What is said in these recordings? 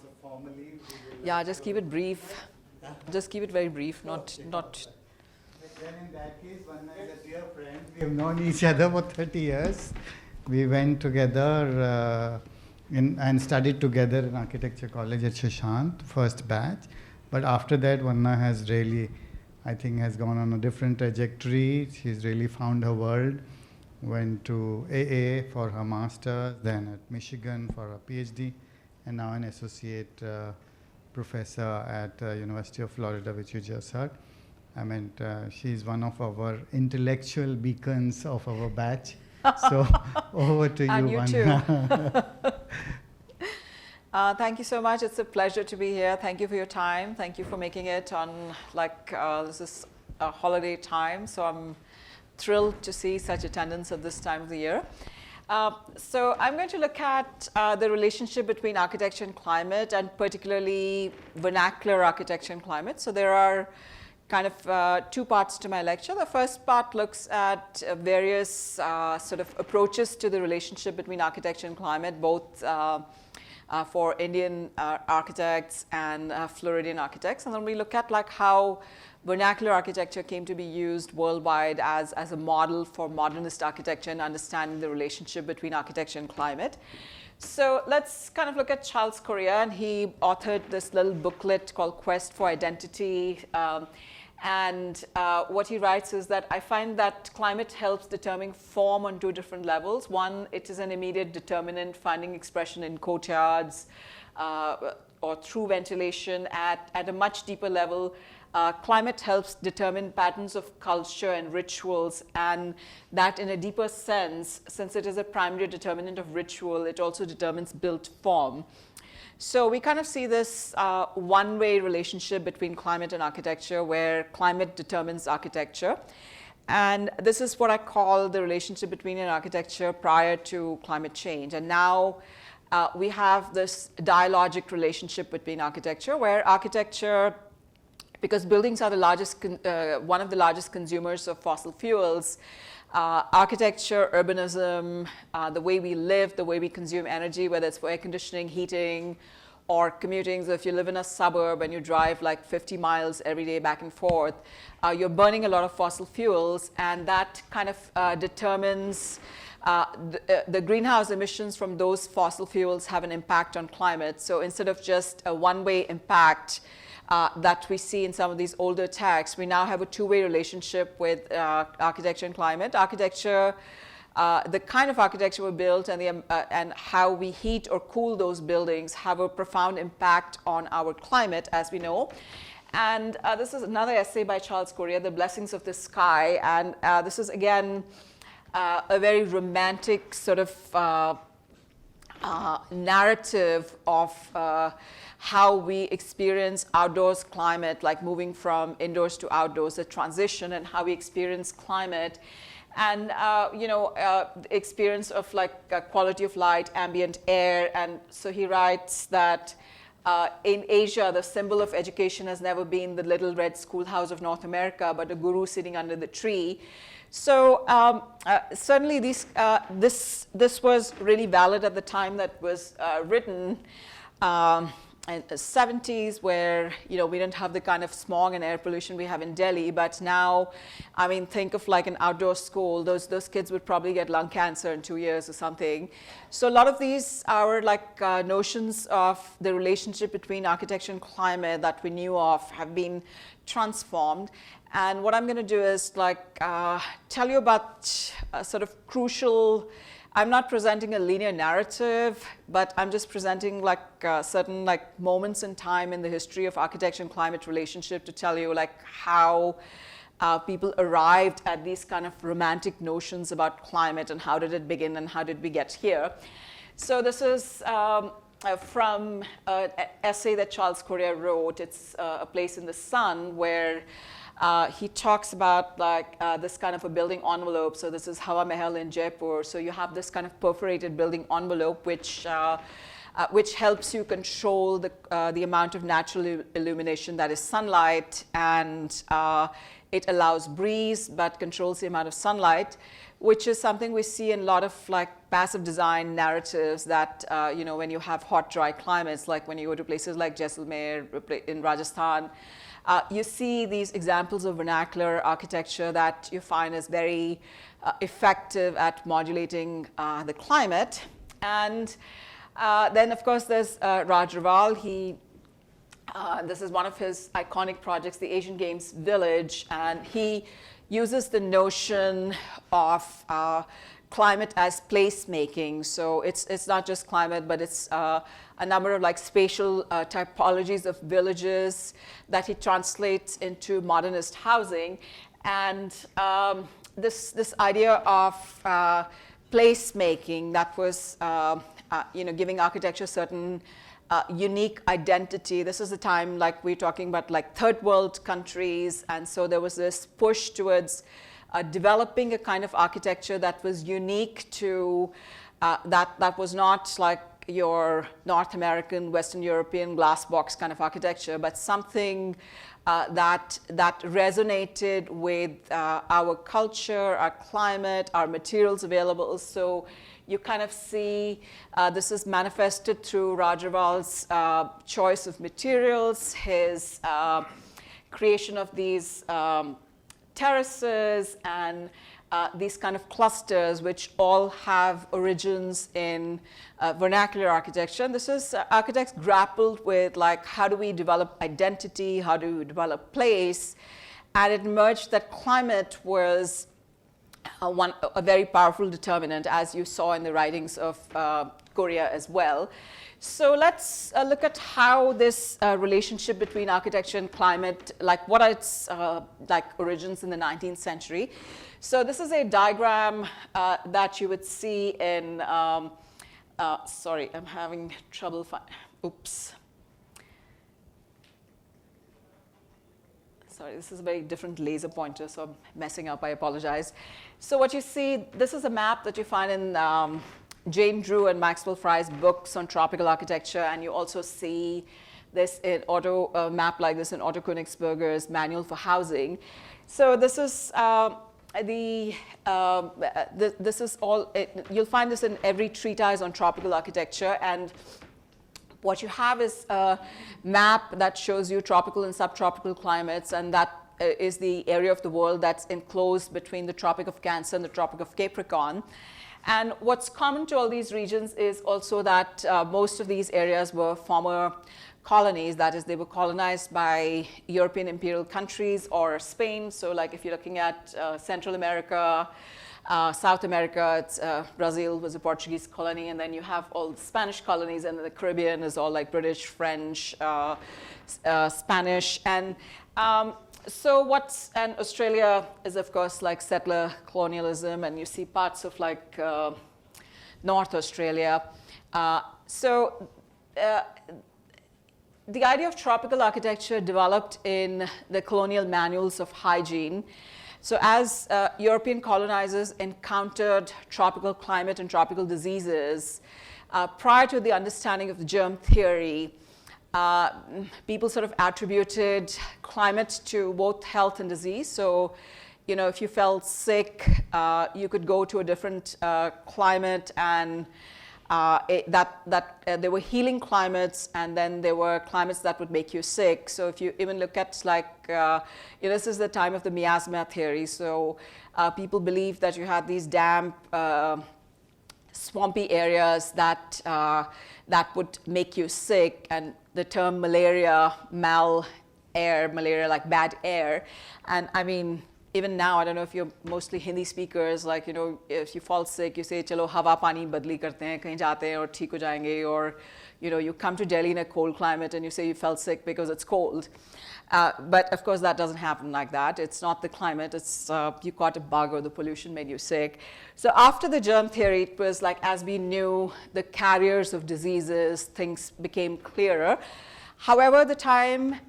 so formally. Yeah, just keep it brief. Just keep it very brief, not. Then in that case, Vandana is a dear friend. We have known each other for 30 years. We went together and studied together in architecture college at Shashant, first batch. But after that, Vandana has really, I think, has gone on a different trajectory. She's really found her world. Went to AA for her master's, then at Michigan for her PhD, and now an associate professor at University of Florida, which you just heard. I mean, she's one of our intellectual beacons of our batch. So over to you, and you Vandana. too. Thank you so much. It's a pleasure to be here. Thank you for your time. Thank you for making it on this is a holiday time. So I'm thrilled to see such attendance at this time of the year. So I'm going to look at the relationship between architecture and climate, and particularly vernacular architecture and climate. So there are kind of two parts to my lecture. The first part looks at various sort of approaches to the relationship between architecture and climate, both for Indian architects and Floridian architects. And then we look at how vernacular architecture came to be used worldwide as a model for modernist architecture and understanding the relationship between architecture and climate. So let's kind of look at Charles Correa, and he authored this little booklet called Quest for Identity. And what he writes is that I find that climate helps determine form on two different levels. One, it is an immediate determinant, finding expression in courtyards or through ventilation. At a much deeper level, climate helps determine patterns of culture and rituals, and that in a deeper sense, since it is a primary determinant of ritual, it also determines built form. So we kind of see this one-way relationship between climate and architecture, where climate determines architecture. And this is what I call the relationship between an architecture prior to climate change. And now we have this dialogic relationship between architecture, where architecture, because buildings are the largest, one of the largest consumers of fossil fuels, architecture, urbanism, the way we live, the way we consume energy, whether it's for air conditioning, heating, or commuting. So if you live in a suburb and you drive 50 miles every day back and forth, you're burning a lot of fossil fuels, and that kind of determines the greenhouse emissions from those fossil fuels have an impact on climate. So instead of just a one-way impact that we see in some of these older texts, we now have a two-way relationship with architecture and climate. Architecture, the kind of architecture we built and how we heat or cool those buildings have a profound impact on our climate, as we know. And this is another essay by Charles Correa, The Blessings of the Sky. And this is, again, a very romantic sort of narrative of how we experience outdoors climate, like moving from indoors to outdoors, the transition, and how we experience climate. And experience of quality of light, ambient air. And so he writes that in Asia, the symbol of education has never been the little red schoolhouse of North America, but a guru sitting under the tree. So certainly this was really valid at the time that was written. In the 70s, where we didn't have the kind of smog and air pollution we have in Delhi, but now, I mean, think of an outdoor school. Those kids would probably get lung cancer in 2 years or something. So a lot of these are notions of the relationship between architecture and climate that we knew of have been transformed. And what I'm going to do is tell you about a sort of crucial. I'm not presenting a linear narrative, but I'm just presenting certain moments in time in the history of architecture and climate relationship to tell you how people arrived at these kind of romantic notions about climate and how did it begin and how did we get here. So this is from an essay that Charles Correa wrote. It's A Place in the Sun, where he talks about this kind of a building envelope. So this is Hawa Mahal in Jaipur. So you have this kind of perforated building envelope, which helps you control the amount of natural illumination, that is sunlight, and it allows breeze but controls the amount of sunlight, which is something we see in a lot of like passive design narratives that, you know, when you have hot, dry climates, like when you go to places like Jaisalmer in Rajasthan, you see these examples of vernacular architecture that you find is very effective at modulating the climate. And then, of course, there's Raj Rewal. This is one of his iconic projects, the Asian Games Village, and he uses the notion of climate as placemaking. So it's not just climate, but it's a number of like spatial typologies of villages that he translates into modernist housing. And this idea of placemaking that was you know, giving architecture certain unique identity. This is the time, like we're talking about, like third world countries, and so there was this push towards developing a kind of architecture that was unique to that was not like your North American, Western European glass box kind of architecture, but something that resonated with our culture, our climate, our materials available. So you kind of see this is manifested through Raj Rewal's choice of materials, his creation of these terraces and these kind of clusters, which all have origins in vernacular architecture. And this is architects grappled with, like, how do we develop identity? How do we develop place? And it emerged that climate was a very powerful determinant, as you saw in the writings of Correa as well. So let's look at how this relationship between architecture and climate, like what are its like origins in the 19th century. So this is a diagram that you would see in, sorry, I'm having trouble oops. Sorry, this is a very different laser pointer, so I'm messing up, I apologize. So what you see, this is a map that you find in Jane Drew and Maxwell Fry's books on tropical architecture, and you also see this in map like this in Otto Königsberger's Manual for Housing. So this is this is all, you'll find this in every treatise on tropical architecture, and what you have is a map that shows you tropical and subtropical climates, and that is the area of the world that's enclosed between the Tropic of Cancer and the Tropic of Capricorn. And what's common to all these regions is also that most of these areas were former colonies. That is, they were colonized by European imperial countries or Spain. So like if you're looking at Central America, South America, it's, Brazil was a Portuguese colony, and then you have all the Spanish colonies, and the Caribbean is all like British, French, Spanish, and and Australia is of course like settler colonialism, and you see parts of like North Australia. The idea of tropical architecture developed in the colonial manuals of hygiene. So as European colonizers encountered tropical climate and tropical diseases, prior to the understanding of the germ theory, people sort of attributed climate to both health and disease. So, you know, if you felt sick, you could go to a different climate, and there were healing climates, and then there were climates that would make you sick. So if you even look at like, you know, this is the time of the miasma theory. So people believed that you had these damp, swampy areas that would make you sick, and the term malaria, malaria, like bad air. And I mean, even now, I don't know if you're mostly Hindi speakers, like, you know, if you fall sick, you say, chalo, hawa pani badli karte hain, kahin jaate hain aur theek ho jayenge, or, you know, you come to Delhi in a cold climate and you say you felt sick because it's cold. But of course, that doesn't happen like that. It's not the climate, it's you caught a bug or the pollution made you sick. So after the germ theory, it was like, as we knew the carriers of diseases, things became clearer. However, at the time,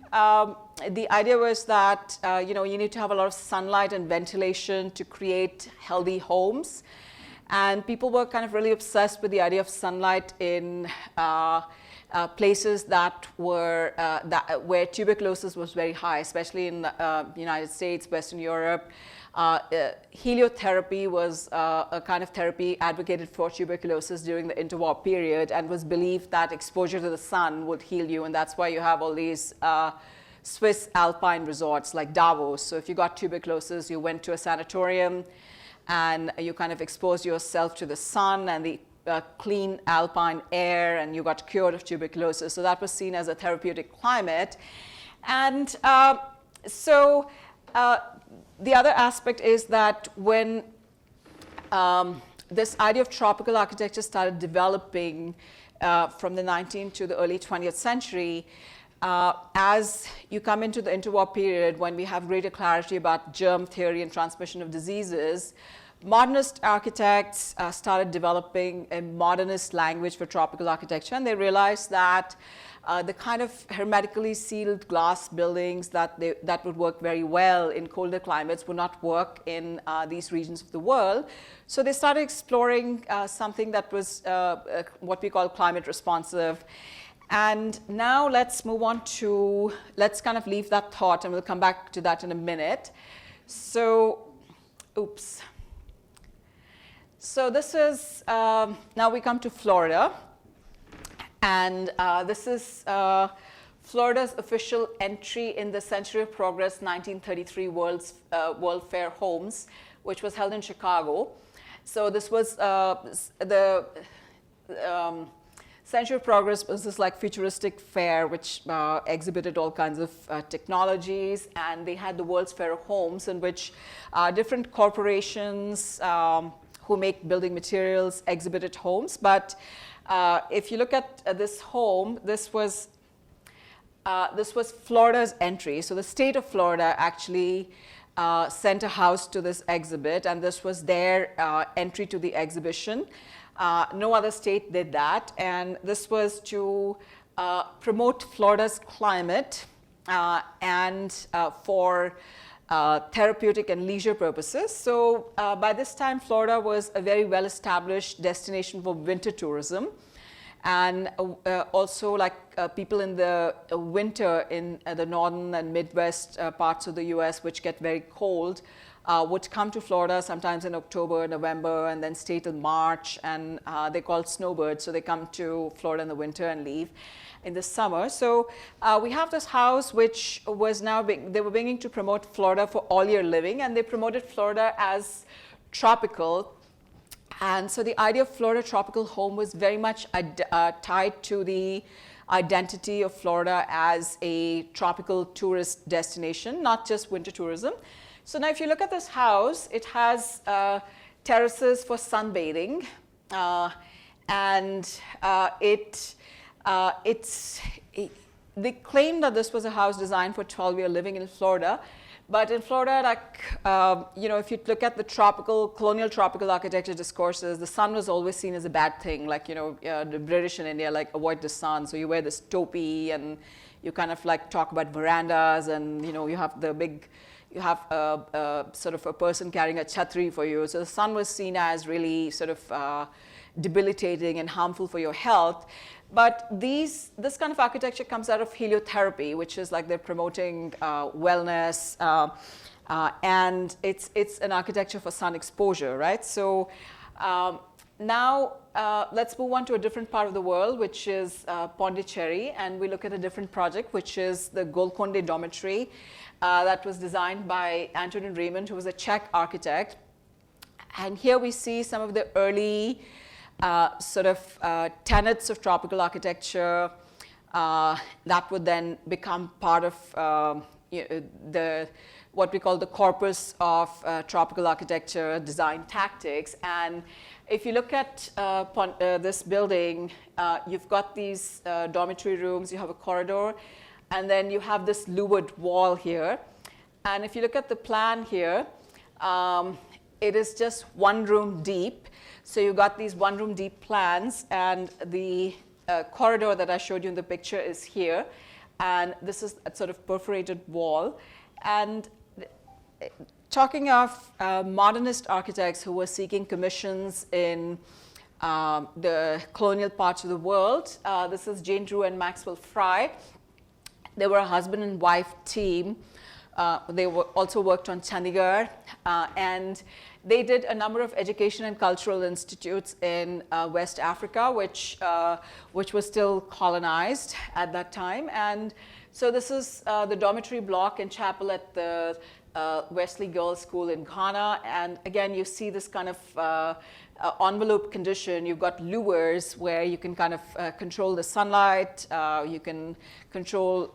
the idea was that you know, you need to have a lot of sunlight and ventilation to create healthy homes. And people were kind of really obsessed with the idea of sunlight in places that were where tuberculosis was very high, especially in the United States, Western Europe. heliotherapy was a kind of therapy advocated for tuberculosis during the interwar period, and was believed that exposure to the sun would heal you, and that's why you have all these Swiss alpine resorts like Davos. So if you got tuberculosis, you went to a sanatorium and you kind of exposed yourself to the sun and the clean alpine air, and you got cured of tuberculosis. So that was seen as a therapeutic climate. And the other aspect is that when this idea of tropical architecture started developing from the 19th to the early 20th century, as you come into the interwar period, when we have greater clarity about germ theory and transmission of diseases, modernist architects started developing a modernist language for tropical architecture, and they realized that the kind of hermetically sealed glass buildings that would work very well in colder climates would not work in these regions of the world. So they started exploring something that was what we call climate responsive. And now let's move on to, let's kind of leave that thought, and we'll come back to that in a minute. So, oops. So this is, now we come to Florida. And this is Florida's official entry in the Century of Progress 1933 World Fair Homes, which was held in Chicago. So this was the Century of Progress was this like futuristic fair which exhibited all kinds of technologies, and they had the World's Fair of Homes, in which different corporations who make building materials exhibited homes. But if you look at this home, this was Florida's entry. So the state of Florida actually sent a house to this exhibit, and this was their entry to the exhibition. No other state did that, and this was to promote Florida's climate and for therapeutic and leisure purposes. So by this time, Florida was a very well-established destination for winter tourism, and also like people in the winter in the northern and Midwest parts of the US, which get very cold, would come to Florida sometimes in October, November, and then stay till March, and they're called snowbirds. So they come to Florida in the winter and leave in the summer. So we have this house which was now, they were beginning to promote Florida for all year living, and they promoted Florida as tropical. And so the idea of Florida tropical home was very much tied to the identity of Florida as a tropical tourist destination, not just winter tourism. So now if you look at this house, it has terraces for sunbathing, and they claim that this was a house designed for 12-year living in Florida. But in Florida, like, if you look at the colonial tropical architecture discourses, the sun was always seen as a bad thing. Like, the British in India, like, avoid the sun. So you wear this topi, and you kind of like talk about verandas, and, you have sort of a person carrying a chhatri for you. So the sun was seen as really sort of debilitating and harmful for your health. But this kind of architecture comes out of heliotherapy, which is like they're promoting wellness, and it's an architecture for sun exposure, right? So now let's move on to a different part of the world, which is Pondicherry, and we look at a different project, which is the Golconde Dormitory that was designed by Antonin Raymond, who was a Czech architect. And here we see some of the early tenets of tropical architecture that would then become part of what we call the corpus of tropical architecture design tactics. And if you look at this building, you've got these dormitory rooms, you have a corridor, and then you have this louvered wall here. And if you look at the plan here, it is just one room deep. So you got these one room deep plans, and the corridor that I showed you in the picture is here. And this is a sort of perforated wall. And talking of modernist architects who were seeking commissions in the colonial parts of the world, this is Jane Drew and Maxwell Fry. They were a husband and wife team they also worked on Chandigarh, and they did a number of education and cultural institutes in West Africa, which was still colonized at that time. And so this is the dormitory block and chapel at the Wesley Girls' School in Ghana. And again, you see this kind of envelope condition. You've got louvers where you can kind of control the sunlight. You can control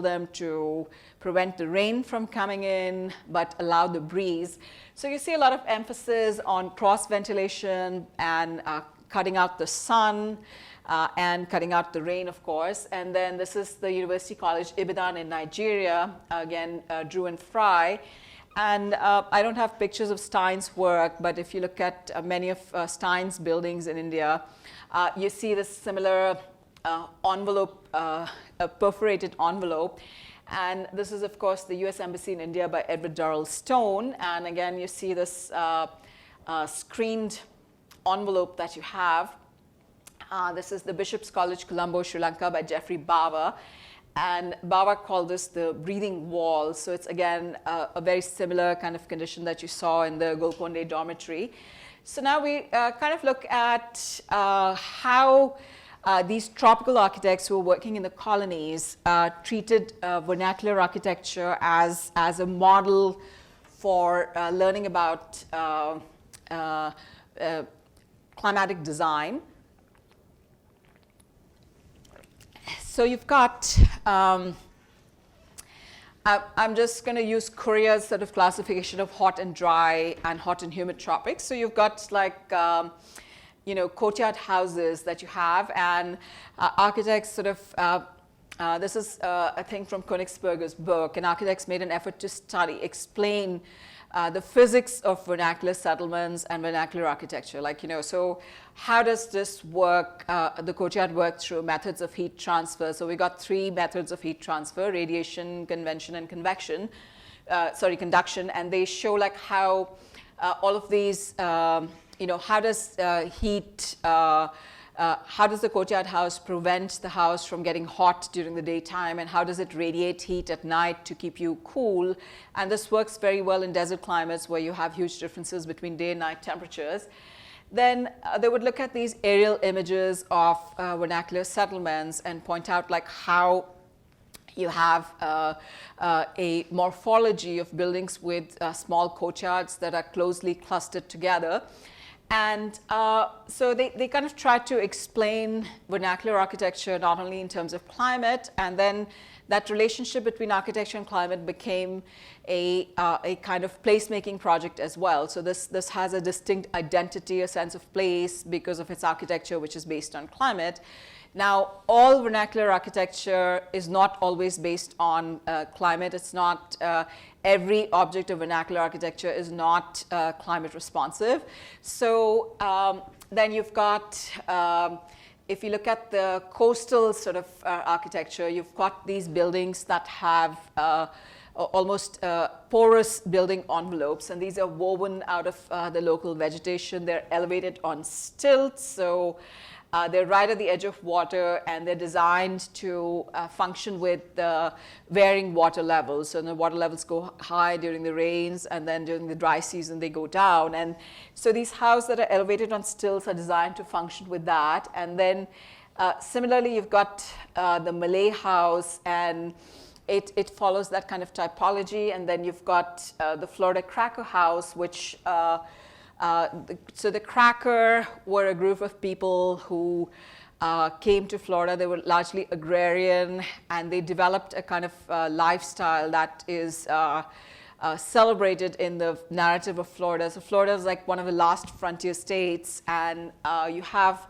them to prevent the rain from coming in, but allow the breeze. So you see a lot of emphasis on cross ventilation and cutting out the sun and cutting out the rain, of course. And then this is the University College Ibadan in Nigeria, again, Drew and Fry. And I don't have pictures of Stein's work, but if you look at many of Stein's buildings in India, you see this similar envelope, a perforated envelope. And this is, of course, the US Embassy in India by Edward Durrell Stone. And again, you see this screened envelope that you have. This is the Bishop's College, Colombo, Sri Lanka by Geoffrey Bawa. And Bawa called this the breathing wall. So it's, again, a very similar kind of condition that you saw in the Golconda dormitory. So now we kind of look at how these tropical architects who were working in the colonies treated vernacular architecture as a model for learning about climatic design. So you've got, I'm just going to use Correa's sort of classification of hot and dry and hot and humid tropics. So you've got like, courtyard houses that you have, and architects sort of, this is a thing from Königsberger's book, and architects made an effort to explain the physics of vernacular settlements and vernacular architecture. Like, so how does this work, the courtyard work through methods of heat transfer? So we got 3 methods of heat transfer: radiation, convention, and conduction. And they show like how all of these, how does heat, how does the courtyard house prevent the house from getting hot during the daytime, and how does it radiate heat at night to keep you cool? And this works very well in desert climates where you have huge differences between day and night temperatures. Then they would look at these aerial images of vernacular settlements and point out like how you have a morphology of buildings with small courtyards that are closely clustered together. And so they kind of tried to explain vernacular architecture not only in terms of climate, and then that relationship between architecture and climate became a kind of placemaking project as well. So this has a distinct identity, a sense of place, because of its architecture, which is based on climate. Now, all vernacular architecture is not always based on climate. It's not, every object of vernacular architecture is not climate responsive. So then you've got, if you look at the coastal sort of architecture, you've got these buildings that have almost porous building envelopes, and these are woven out of the local vegetation. They're elevated on stilts, so they're right at the edge of water, and they're designed to function with varying water levels. So the water levels go high during the rains, and then during the dry season they go down. And so these houses that are elevated on stilts are designed to function with that. And then similarly, you've got the Malay house, and it follows that kind of typology. And then you've got the Florida Cracker house, which so the Cracker were a group of people who came to Florida. They were largely agrarian, and they developed a kind of lifestyle that is celebrated in the narrative of Florida. So Florida is like one of the last frontier states, and you have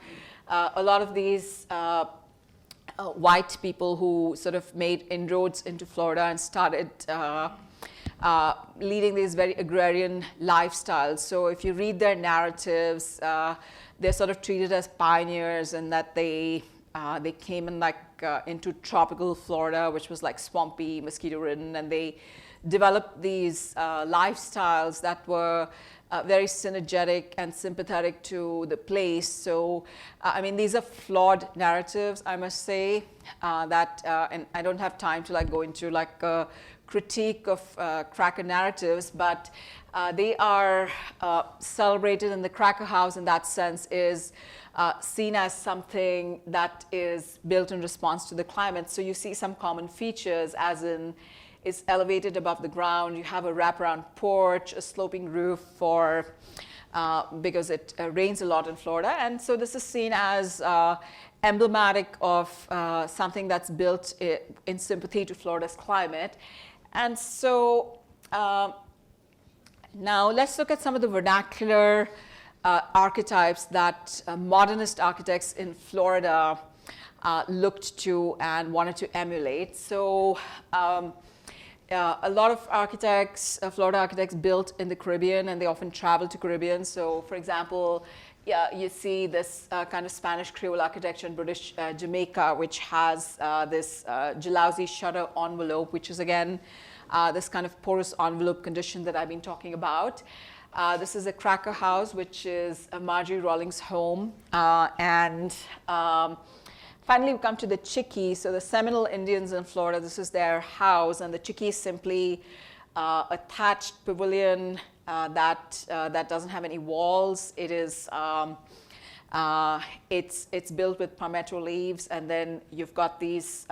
a lot of these white people who sort of made inroads into Florida and started leading these very agrarian lifestyles. So if you read their narratives, they're sort of treated as pioneers, and that they came in into tropical Florida, which was like swampy, mosquito-ridden, and they developed these lifestyles that were very synergetic and sympathetic to the place. So, I mean, these are flawed narratives, I must say, and I don't have time to go into critique of cracker narratives, but they are celebrated, and the cracker house in that sense is seen as something that is built in response to the climate. So you see some common features, as in it's elevated above the ground, you have a wraparound porch, a sloping roof because it rains a lot in Florida. And so this is seen as emblematic of something that's built in sympathy to Florida's climate. And so now let's look at some of the vernacular archetypes that modernist architects in Florida looked to and wanted to emulate. So a lot of architects, Florida architects, built in the Caribbean, and they often travel to Caribbean. So for example, you see this kind of Spanish Creole architecture in British Jamaica, which has this Jalousie shutter envelope, which is again this kind of porous envelope condition that I've been talking about. This is a cracker house, which is Marjorie Rawlings' home. Finally, we come to the Chickie. So the Seminole Indians in Florida, this is their house, and the Chickie is simply a thatched pavilion that doesn't have any walls. It is it's built with palmetto leaves, and then you've got these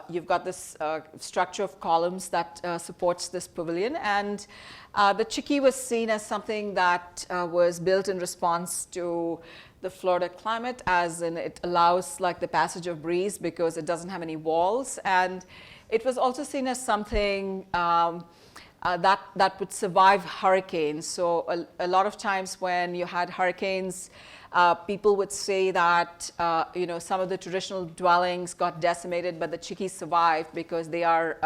you've got this structure of columns that supports this pavilion. And the Chickie was seen as something that was built in response to the Florida climate, as in it allows like the passage of breeze because it doesn't have any walls. And it was also seen as something that would survive hurricanes. So a lot of times when you had hurricanes, people would say that some of the traditional dwellings got decimated, but the Chickies survived because they are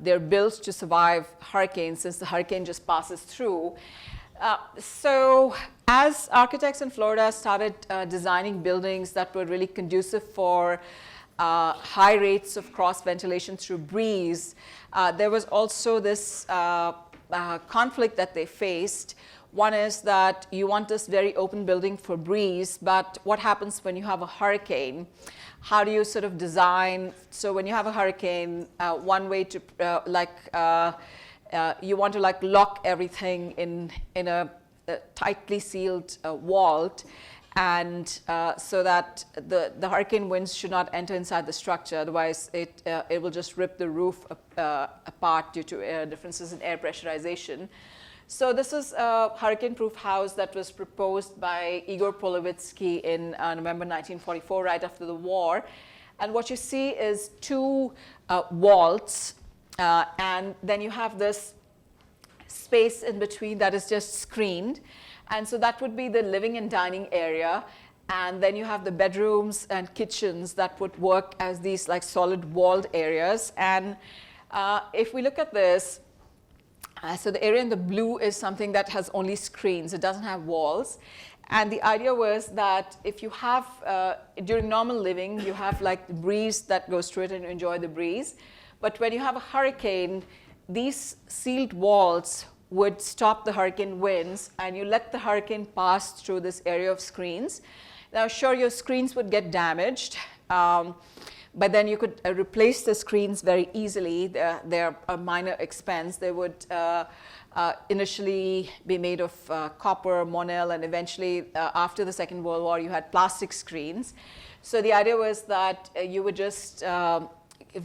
they're built to survive hurricanes, since the hurricane just passes through. So as architects in Florida started designing buildings that were really conducive for high rates of cross ventilation through breeze, there was also this conflict that they faced. One is that you want this very open building for breeze, but what happens when you have a hurricane? How do you sort of design? So when you have a hurricane, one way to you want to like lock everything in a tightly sealed vault, and so that the hurricane winds should not enter inside the structure. Otherwise, it will just rip the roof apart due to differences in air pressurization. So this is a hurricane-proof house that was proposed by Igor Polevitzky in November 1944, right after the war. And what you see is two vaults, and then you have this space in between that is just screened. And so that would be the living and dining area. And then you have the bedrooms and kitchens that would work as these like solid walled areas. And if we look at this, so the area in the blue is something that has only screens. It doesn't have walls. And the idea was that if you have, during normal living, you have like the breeze that goes through it and you enjoy the breeze. But when you have a hurricane, these sealed walls would stop the hurricane winds, and you let the hurricane pass through this area of screens. Now, sure, your screens would get damaged, but then you could replace the screens very easily. They're a minor expense. They would initially be made of copper, Monel, and eventually, after the Second World War, you had plastic screens. So the idea was that you would just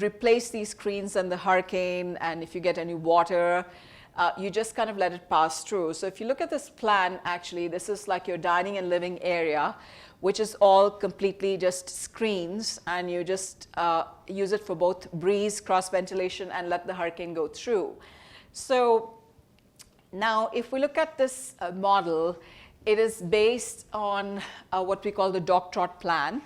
replace these screens in the hurricane, and if you get any water, you just kind of let it pass through. So if you look at this plan, actually, this is like your dining and living area, which is all completely just screens, and you just use it for both breeze, cross ventilation, and let the hurricane go through. So now if we look at this model, it is based on what we call the dog trot plan.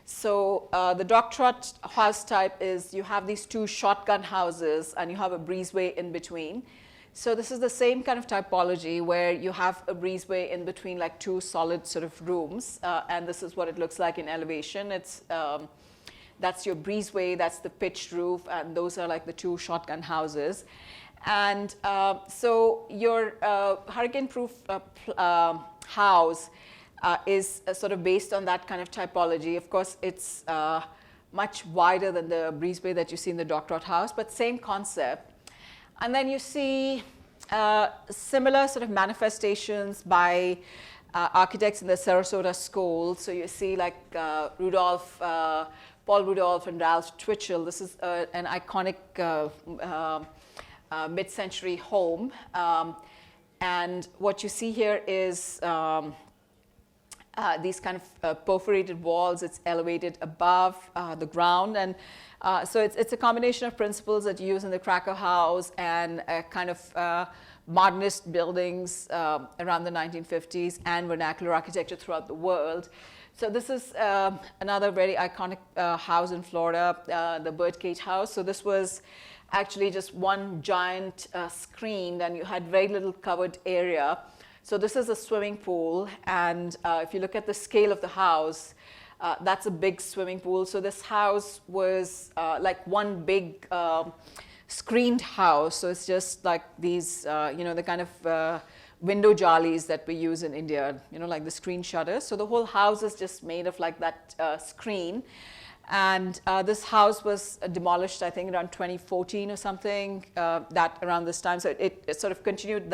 So the dog trot house type is you have these two shotgun houses, and you have a breezeway in between. So this is the same kind of typology where you have a breezeway in between like two solid sort of rooms, and this is what it looks like in elevation. It's that's your breezeway, that's the pitched roof, and those are like the two shotgun houses. And so your hurricane-proof house is sort of based on that kind of typology. Of course, it's much wider than the breezeway that you see in the Dockyard House, but same concept. And then you see similar sort of manifestations by architects in the Sarasota school. So you see like Paul Rudolph and Ralph Twitchell. This is an iconic mid-century home. And what you see here is these kind of perforated walls. It's elevated above the ground. And so it's a combination of principles that you use in the Cracker House and a kind of modernist buildings around the 1950s and vernacular architecture throughout the world. So this is another very iconic house in Florida, the Birdcage House. So this was actually just one giant screen, and you had very little covered area. So this is a swimming pool, and if you look at the scale of the house, that's a big swimming pool. So this house was like one big screened house. So it's just like these, the kind of window jalis that we use in India, like the screen shutters. So the whole house is just made of like that screen. And this house was demolished, I think, around 2014 or something, that around this time. So it sort of continued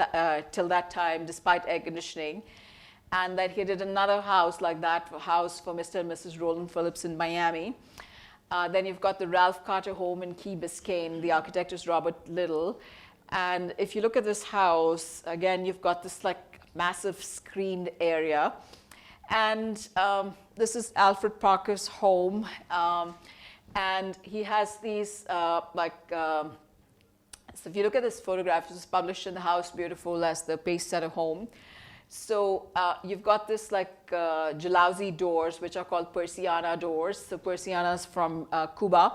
till that time, despite air conditioning. And then he did another house like that, house for Mr. and Mrs. Roland Phillips in Miami. Then you've got the Ralph Carter home in Key Biscayne. The architect is Robert Little. And if you look at this house, again, you've got this like massive screened area. And this is Alfred Parker's home. And he has these so if you look at this photograph, it was published in the House Beautiful as the Pacesetter home. So you've got this like jalousie doors, which are called Persiana doors. So Persianas from Cuba.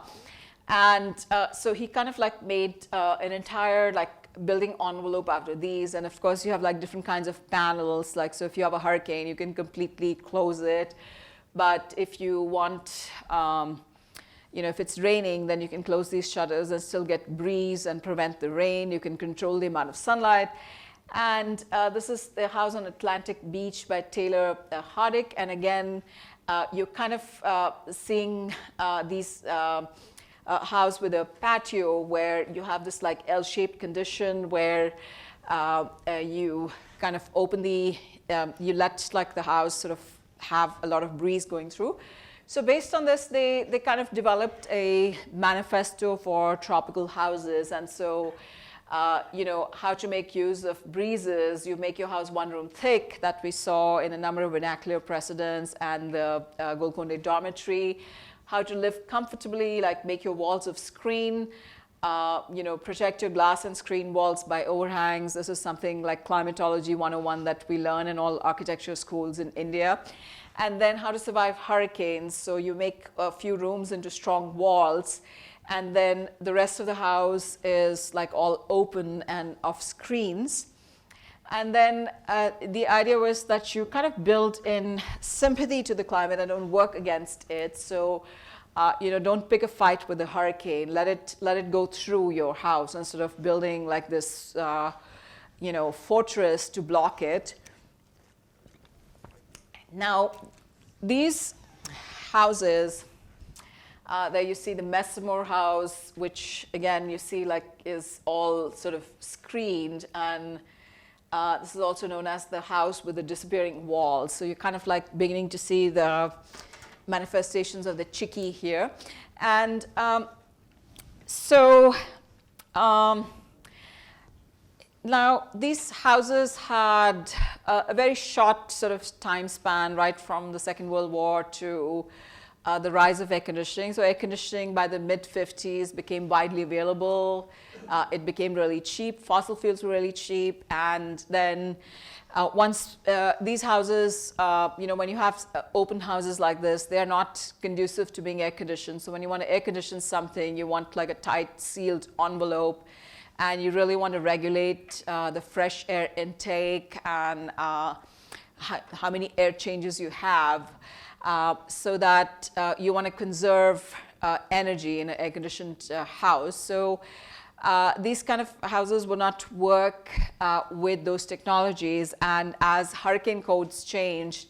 And so he kind of like made an entire like building envelope after these. And of course you have like different kinds of panels. Like, so if you have a hurricane, you can completely close it. But if you want, if it's raining, then you can close these shutters and still get breeze and prevent the rain. You can control the amount of sunlight. And this is the house on Atlantic Beach by Taylor Hardick. And again, you're kind of seeing these house with a patio where you have this like L-shaped condition where you kind of open you let like the house sort of have a lot of breeze going through. So based on this, they kind of developed a manifesto for tropical houses. And so how to make use of breezes. You make your house one room thick, that we saw in a number of vernacular precedents, and the Golconda dormitory. How to live comfortably, like make your walls of screen, protect your glass and screen walls by overhangs. This is something like climatology 101 that we learn in all architecture schools in India. And then how to survive hurricanes. So you make a few rooms into strong walls, and then the rest of the house is like all open and of screens. And then the idea was that you kind of build in sympathy to the climate and don't work against it. So, don't pick a fight with the hurricane. Let it go through your house instead of building like this, fortress to block it. Now, these houses, there you see the Messamore house, which again you see like is all sort of screened, and this is also known as the house with the disappearing walls. So you're kind of like beginning to see the manifestations of the chicky here. And now these houses had a very short sort of time span, right from the Second World War to the rise of air conditioning. So air conditioning by the mid-50s became widely available. It became really cheap. Fossil fuels were really cheap. And then once these houses, when you have open houses like this, they're not conducive to being air conditioned. So when you want to air condition something, you want like a tight sealed envelope, and you really want to regulate the fresh air intake and how many air changes you have, so that you want to conserve energy in an air-conditioned house. So these kind of houses will not work with those technologies. And as hurricane codes changed,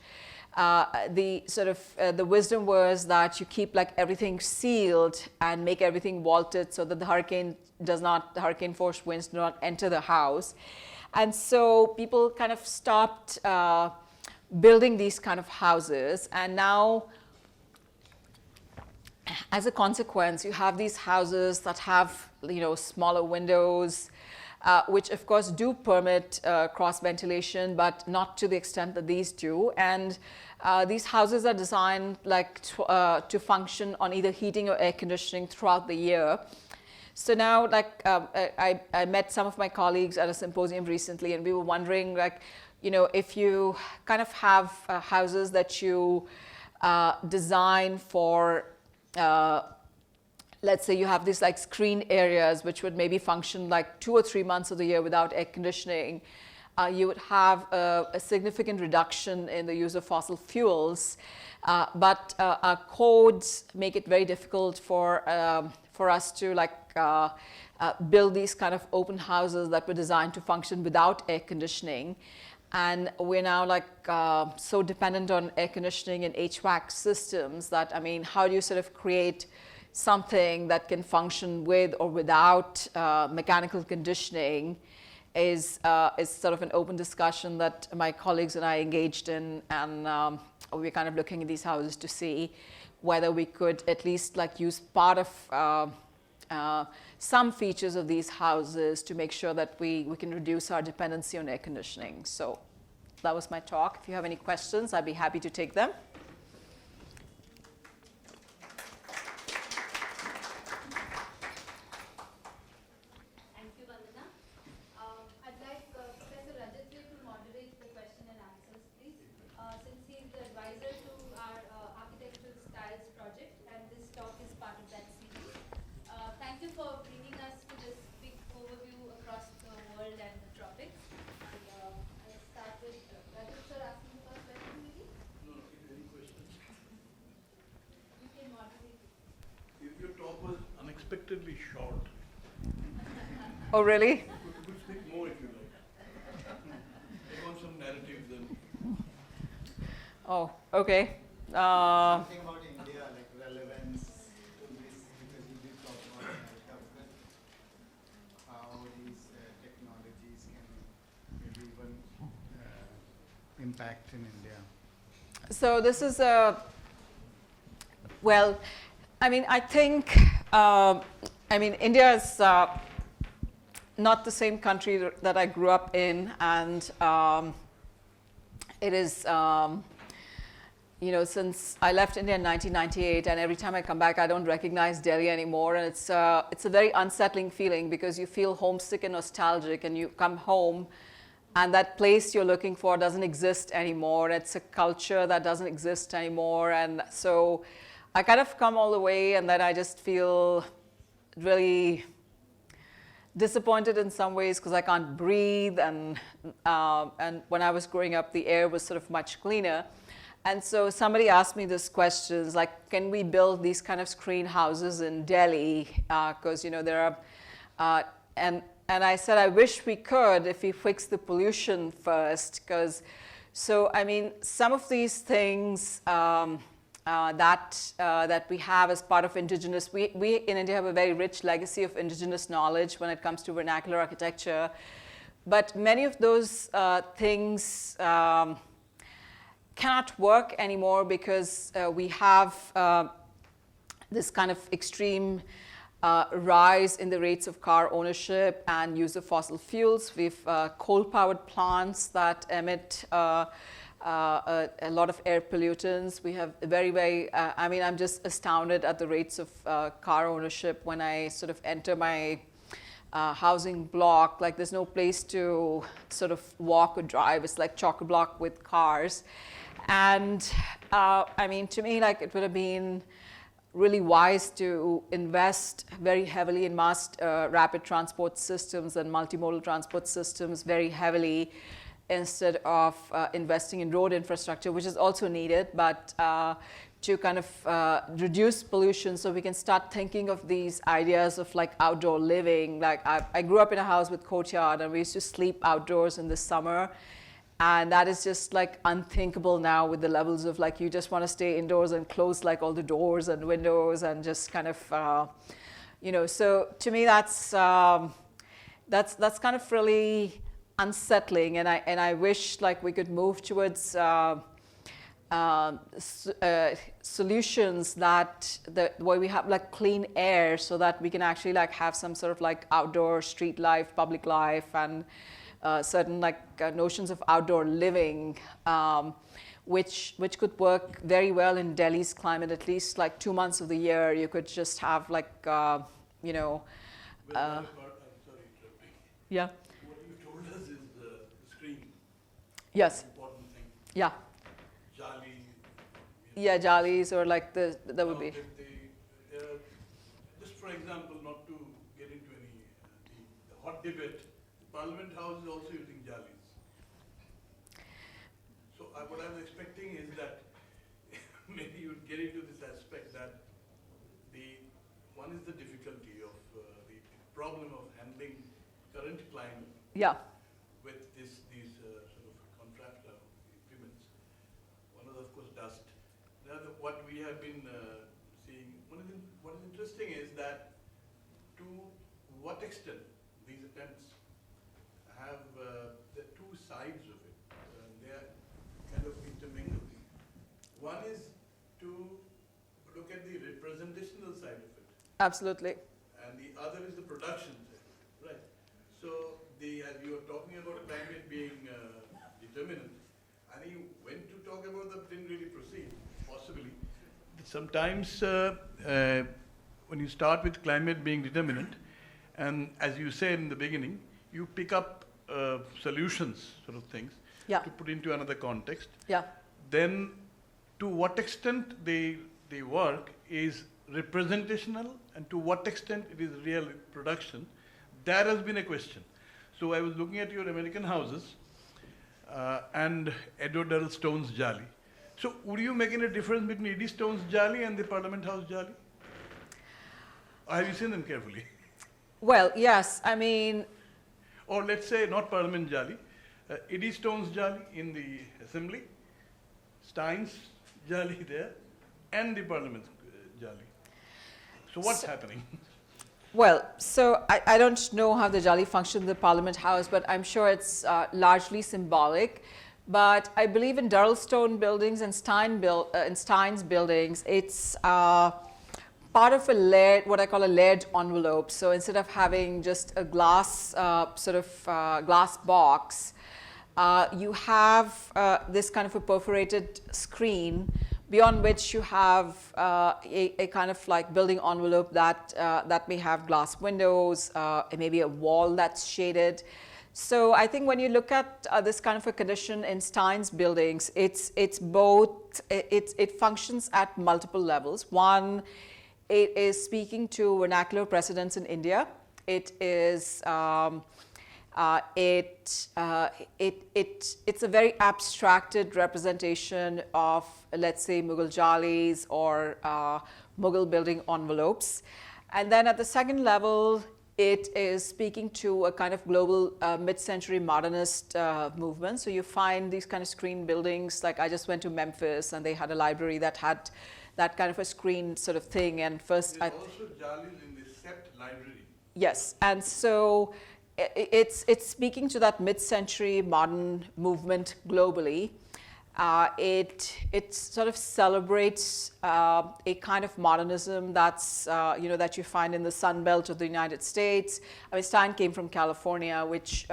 the sort of the wisdom was that you keep like everything sealed and make everything vaulted so that the hurricane force winds do not enter the house. And so people kind of stopped building these kind of houses, and now as a consequence you have these houses that have, you know, smaller windows, which of course do permit cross ventilation, but not to the extent that these do. And these houses are designed like to function on either heating or air conditioning throughout the year. So now, like, I met some of my colleagues at a symposium recently, and we were wondering, like, you know, if you kind of have houses that you design for, let's say you have these like screen areas which would maybe function like 2 or 3 months of the year without air conditioning, you would have a significant reduction in the use of fossil fuels. But our codes make it very difficult for us to like build these kind of open houses that were designed to function without air conditioning. And we're now like so dependent on air conditioning and HVAC systems that, I mean, how do you sort of create something that can function with or without mechanical conditioning is sort of an open discussion that my colleagues and I engaged in, and we're kind of looking at these houses to see whether we could at least like use part of some features of these houses to make sure that we can reduce our dependency on air conditioning. So that was my talk. If you have any questions, I'd be happy to take them. Thank you, Vandana. I'd like Professor Raj Rewal to moderate the question and answers, please, since he is the advisor to our architectural styles project, and this talk is part of that series. Thank you for bringing us to this big overview across the world and the tropics. I'll start with Rajat sir asking the first question, maybe? No, if any questions. You can moderate. Your talk was unexpectedly short. Oh, really? You could speak more if you like. Take on some narrative then. Oh, okay. Something about India, like relevance to this, because you did talk about America, but how these technologies can maybe even impact in India. So this is well, I mean, I think, I mean, India is not the same country that I grew up in, and it is, you know, since I left India in 1998, and every time I come back, I don't recognize Delhi anymore, and it's a very unsettling feeling because you feel homesick and nostalgic, and you come home, and that place you're looking for doesn't exist anymore. It's a culture that doesn't exist anymore, and so I kind of come all the way, and then I just feel really disappointed in some ways because I can't breathe, and when I was growing up, the air was sort of much cleaner. And so somebody asked me this question, like, can we build these kind of screen houses in Delhi? Because, you know, there are, and I said, I wish we could if we fix the pollution first. Because, so, I mean, some of these things that we have as part of indigenous, we in India have a very rich legacy of indigenous knowledge when it comes to vernacular architecture. But many of those things cannot work anymore because we have this kind of extreme rise in the rates of car ownership and use of fossil fuels. We've coal-powered plants that emit a lot of air pollutants. We have very, very, I mean, I'm just astounded at the rates of car ownership when I sort of enter my housing block. Like, there's no place to sort of walk or drive. It's like chock-a-block with cars. And I mean, to me, like, it would have been really wise to invest very heavily in mass rapid transport systems and multimodal transport systems very heavily instead of investing in road infrastructure, which is also needed, but to kind of reduce pollution so we can start thinking of these ideas of like outdoor living. Like, I grew up in a house with courtyard, and we used to sleep outdoors in the summer. And that is just like unthinkable now with the levels of like you just want to stay indoors and close like all the doors and windows and just kind of, you know, so to me that's kind of really unsettling, and I wish like we could move towards solutions that where we have like clean air so that we can actually like have some sort of like outdoor street life, public life, and certain like notions of outdoor living, which could work very well in Delhi's climate. At least like 2 months of the year, you could just have like you know. I'm sorry, interrupting. Yeah. What you told us is the screen. Yes. Important thing. Yeah. Jali. Yeah, Jalis or like that would be. Just for example, not to get into any the hot debate, Parliament House is also using Jalis. So what I was expecting is that maybe you would get into this aspect that one is the difficulty of the problem of handling current climate. Yeah. With these sort of contrast implements. One is of course dust. What we have been seeing, what is interesting is that to what extent these attempts have the two sides of it. They are kind of intermingled. One is to look at the representational side of it. Absolutely. And the other is the production side, right? So as you were talking about climate being determinant, I think when to talk about that didn't really proceed, possibly. Sometimes when you start with climate being determinant, and as you said in the beginning, you pick up solutions, sort of things, Yeah. to put into another context. Yeah. Then to what extent they work is representational, and to what extent it is real production, that has been a question. So I was looking at your American houses and Edward Earl Stone's Jali. So would you make any difference between E.D. Stone's Jali and the Parliament House Jali? Or have you seen them carefully? Well, yes, I mean. Or let's say not Parliament Jali, E.D. Stone's Jali in the Assembly, Stein's Jali there, and the Parliament Jali. So what's happening? Well, so I don't know how the Jali functions in the Parliament House, but I'm sure it's largely symbolic. But I believe in Durrellstone buildings and Stein's buildings, it's part of a layered, what I call a layered envelope. So instead of having just a glass glass box, you have this kind of a perforated screen, beyond which you have a kind of like building envelope that may have glass windows, maybe a wall that's shaded. So I think when you look at this kind of a condition in Stein's buildings, it's both, it functions at multiple levels. One, it is speaking to vernacular precedents in India. It is it's a very abstracted representation of, let's say, Mughal Jalis or Mughal building envelopes. And then at the second level, it is speaking to a kind of global mid-century modernist movement. So you find these kind of screen buildings, like I just went to Memphis and they had a library that had that kind of a screen sort of thing. And first, there's also Jalis in the Sept library. Yes, and so it's speaking to that mid-century modern movement globally. It sort of celebrates a kind of modernism that's that you find in the Sun Belt of the United States. I mean, Stein came from California, which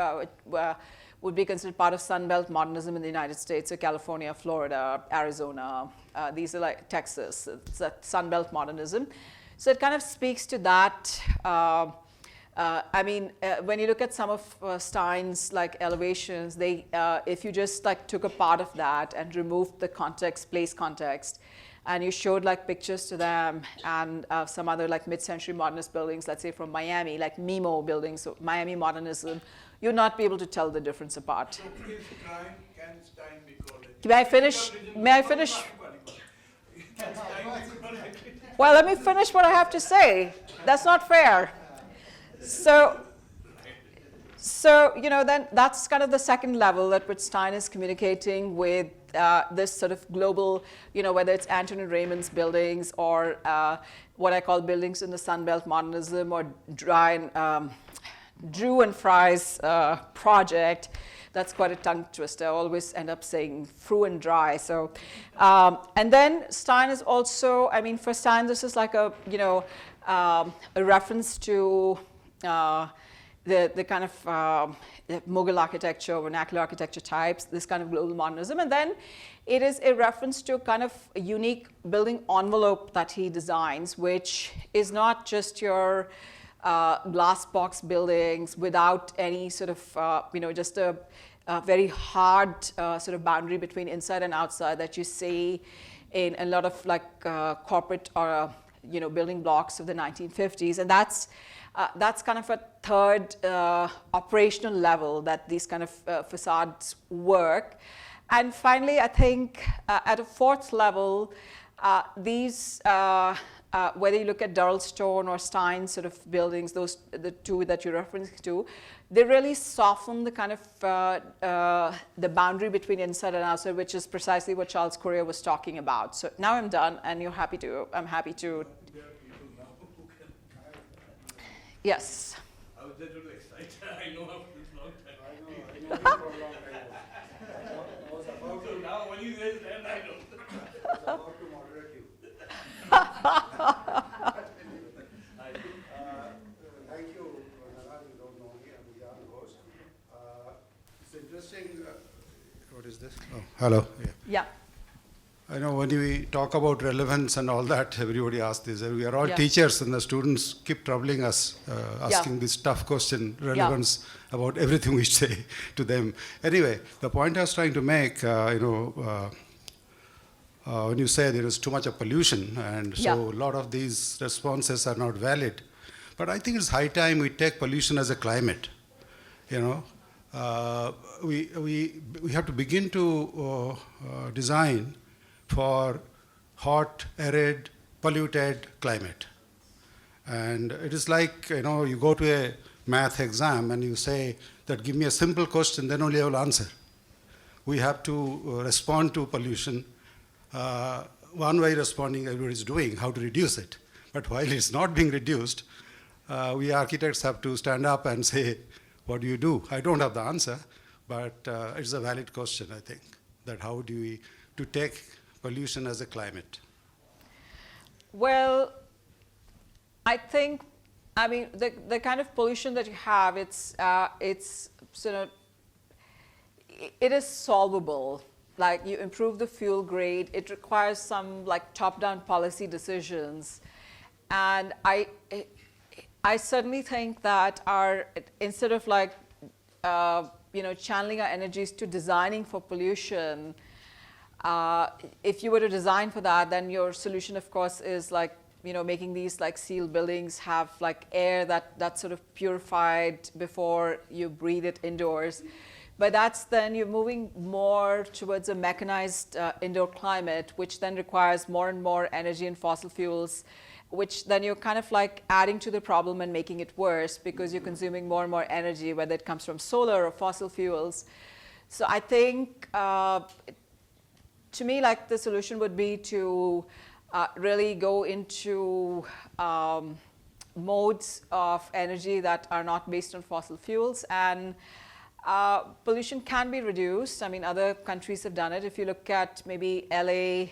would be considered part of Sun Belt modernism in the United States. So California, Florida, Arizona, these are like Texas. It's that Sun Belt modernism. So it kind of speaks to that. When you look at some of Stein's like elevations, they if you just like took a part of that and removed the context, place context, and you showed like pictures to them and some other like mid-century modernist buildings, let's say from Miami, like MIMO buildings, so Miami modernism, you'd not be able to tell the difference apart. So can Stein be called? May I finish? May I finish? Can Stein be called? Well, let me finish what I have to say. That's not fair. So So, you know, then that's kind of the second level at which Stein is communicating with this sort of global, you know, whether it's Anthony Raymond's buildings or what I call buildings in the Sunbelt modernism, or Drew and Fry's project. That's quite a tongue twister. I always end up saying Fru and Dry. So, and then Stein is also, I mean, for Stein, this is like a, you know, a reference to the kind of Mughal architecture, vernacular architecture types, this kind of global modernism. And then it is a reference to kind of a unique building envelope that he designs, which is not just your glass box buildings without any sort of, you know, just a very hard sort of boundary between inside and outside that you see in a lot of like corporate or, you know, building blocks of the 1950s. And that's kind of a third operational level that these kind of facades work. And finally, I think at a fourth level, these, whether you look at Durrell Stone or Stein sort of buildings, those the two that you're referring to, they really soften the kind of the boundary between inside and outside, which is precisely what Charles Correa was talking about. So now I'm done, and I'm happy to. There are people now who can. Yes. I was just a little excited. I know after this long time. I know you for a long time. I was about So to, now when you say stand, I know. I was about to moderate you. Thank you, Vandana. You don't know me. I'm a young host. It's interesting. What is this? Oh, hello. Yeah. Yeah. I know when we talk about relevance and all that, everybody asks this. We are all Yeah. teachers, and the students keep troubling us, asking this tough question, relevance about everything we say to them. Anyway, the point I was trying to make, when you say there is too much of pollution, and so a lot of these responses are not valid. But I think it's high time we take pollution as a climate. You know, we have to begin to design for hot, arid, polluted climate. And it is like, you know, you go to a math exam and you say that give me a simple question, then only I will answer. We have to respond to pollution. One way responding, everybody is doing, how to reduce it. But while it's not being reduced, we architects have to stand up and say, what do you do? I don't have the answer, but it's a valid question, I think, that how do we to take pollution as a climate? Well, I think, I mean, the kind of pollution that you have, it's sort of, it is solvable. Like, you improve the fuel grade, it requires some like top-down policy decisions. And I certainly think that instead of like, you know, channeling our energies to designing for pollution, if you were to design for that, then your solution, of course, is like, you know, making these like sealed buildings have like air that's sort of purified before you breathe it indoors. But that's then you're moving more towards a mechanized indoor climate, which then requires more and more energy and fossil fuels, which then you're kind of like adding to the problem and making it worse because you're consuming more and more energy, whether it comes from solar or fossil fuels. So I think, to me, like the solution would be to really go into modes of energy that are not based on fossil fuels, and pollution can be reduced. I mean, other countries have done it. If you look at maybe LA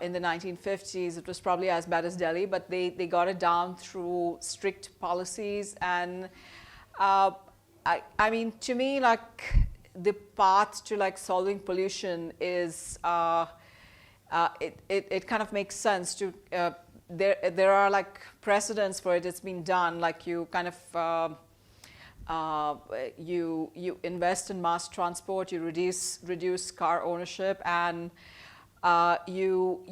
in the 1950s, it was probably as bad as Delhi, but they got it down through strict policies. And I mean, to me, like the path to like solving pollution is it kind of makes sense to there are like precedents for it. It's been done. Like you kind of you invest in mass transport, you reduce car ownership, and you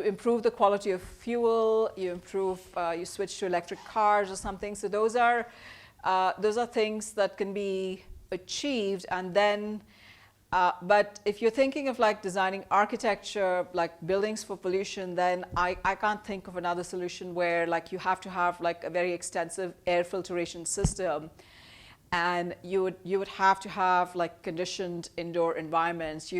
improve the quality of fuel, you switch to electric cars or something. So those are things that can be achieved. And then but if you're thinking of like designing architecture, like buildings for pollution, then I can't think of another solution where like you have to have like a very extensive air filtration system. and you would have to have like conditioned indoor environments.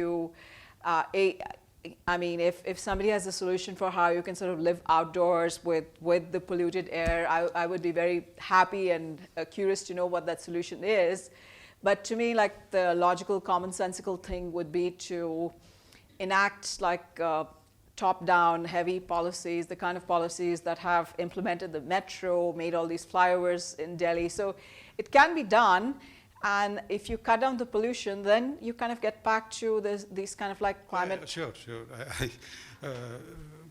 I mean, if somebody has a solution for how you can sort of live outdoors with the polluted air, I would be very happy and curious to know what that solution is. But to me, like the logical, commonsensical thing would be to enact like top-down heavy policies, the kind of policies that have implemented the metro, made all these flyovers in Delhi. So it can be done. And if you cut down the pollution, then you kind of get back to these kind of like climate. Sure.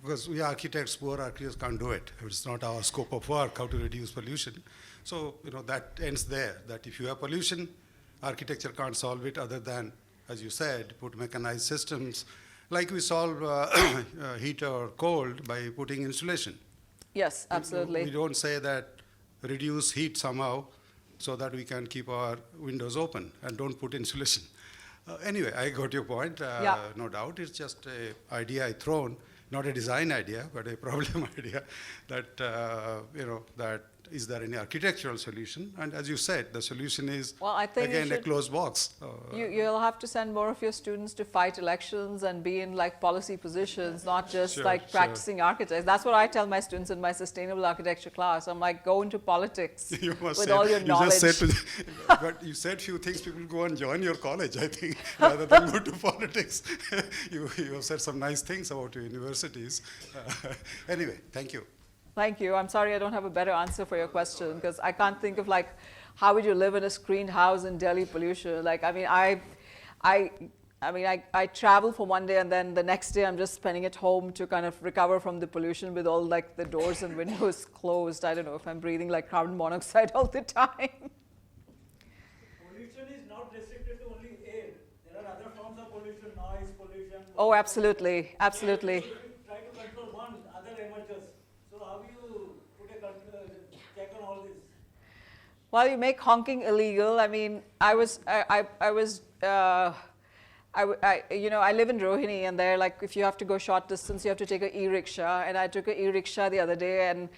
Because we architects, poor architects can't do it. It's not our scope of work, how to reduce pollution. So, that ends there, that if you have pollution, architecture can't solve it other than, as you said, put mechanized systems. Like we solve heat or cold by putting insulation. Yes, absolutely. We don't say that reduce heat somehow so that we can keep our windows open and don't put insulation. Anyway, I got your point, no doubt. It's just an idea I thrown, not a design idea, but a problem idea that, that is there any architectural solution? And as you said, the solution is, well, I think again, a closed box. You'll have to send more of your students to fight elections and be in like policy positions, not just practicing architects. That's what I tell my students in my sustainable architecture class. I'm like, go into politics with all your knowledge. But you said few things, people go and join your college, I think, rather than go to politics. You have said some nice things about your universities. Anyway, thank you. Thank you. I'm sorry I don't have a better answer for your question, because I can't think of like, how would you live in a screened house in Delhi pollution? Like, I mean, I travel for one day and then the next day I'm just spending at home to kind of recover from the pollution with all like the doors and windows closed. I don't know if I'm breathing like carbon monoxide all the time. Pollution is not restricted to only air. There are other forms of pollution, noise pollution. Oh, absolutely, absolutely. Try to control one, other emerges. So how do you put a check on all this? Well, you make honking illegal. I mean, I live in Rohini, and there, like, if you have to go short distance, you have to take an e-rickshaw. And I took an e-rickshaw the other day, and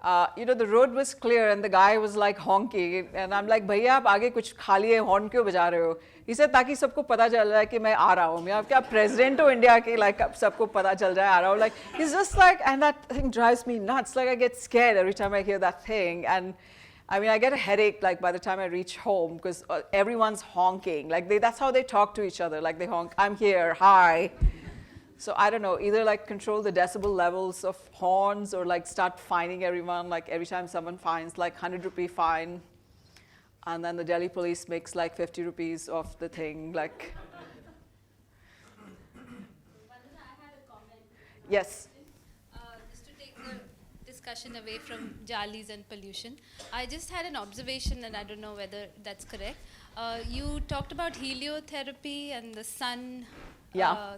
the road was clear, and the guy was like honking, and I'm like, भैया आप आगे कुछ खाली है, horn क्यों बजा रहे हो? He said, ताकि सबको पता चल रहा है कि मैं आ रहा हूँ. मैं क्या president हो India की, like सबको पता चल रहा है आ रहा हूँ. Like he's just like, and that thing drives me nuts. Like I get scared every time I hear that thing, and I mean I get a headache like by the time I reach home because everyone's honking. Like that's how they talk to each other. Like they honk, I'm here, hi. So I don't know, either like control the decibel levels of horns or like start fining everyone, like every time someone fines, like 100 rupee fine. And then the Delhi police makes like 50 rupees off the thing, like. Vandana, I had a comment. Yes. Just to take the discussion away from Jalis and pollution, I just had an observation, and I don't know whether that's correct. You talked about heliotherapy and the sun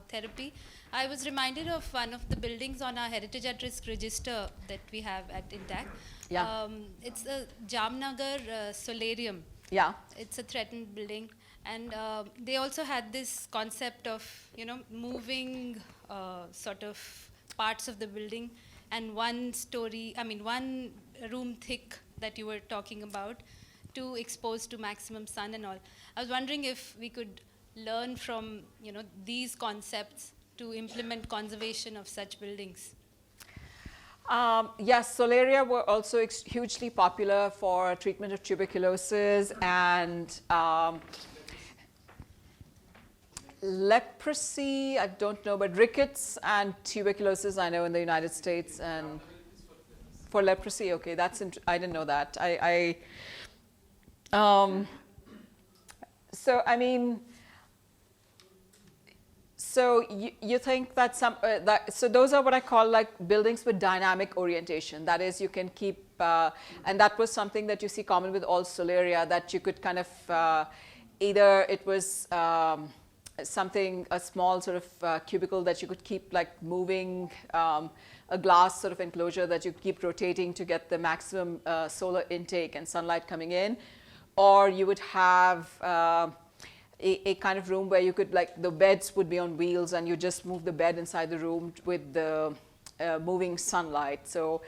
therapy. I was reminded of one of the buildings on our Heritage at Risk register that we have at INTACH. Yeah. It's a Jamnagar solarium. Yeah. It's a threatened building. And they also had this concept of, moving sort of parts of the building, and one room thick that you were talking about to expose to maximum sun and all. I was wondering if we could learn from, these concepts to implement conservation of such buildings. Yes, solaria were also hugely popular for treatment of tuberculosis and leprosy, I don't know, but rickets and tuberculosis I know in the United States. And for leprosy, okay, I didn't know that. So I mean, so you think that so those are what I call like buildings with dynamic orientation. That is, you can keep, and that was something that you see common with all solaria, that you could kind of, either it was a small sort of cubicle that you could keep like moving, a glass sort of enclosure that you keep rotating to get the maximum solar intake and sunlight coming in, or you would have a kind of room where you could, like, the beds would be on wheels and you just move the bed inside the room with the moving sunlight. So,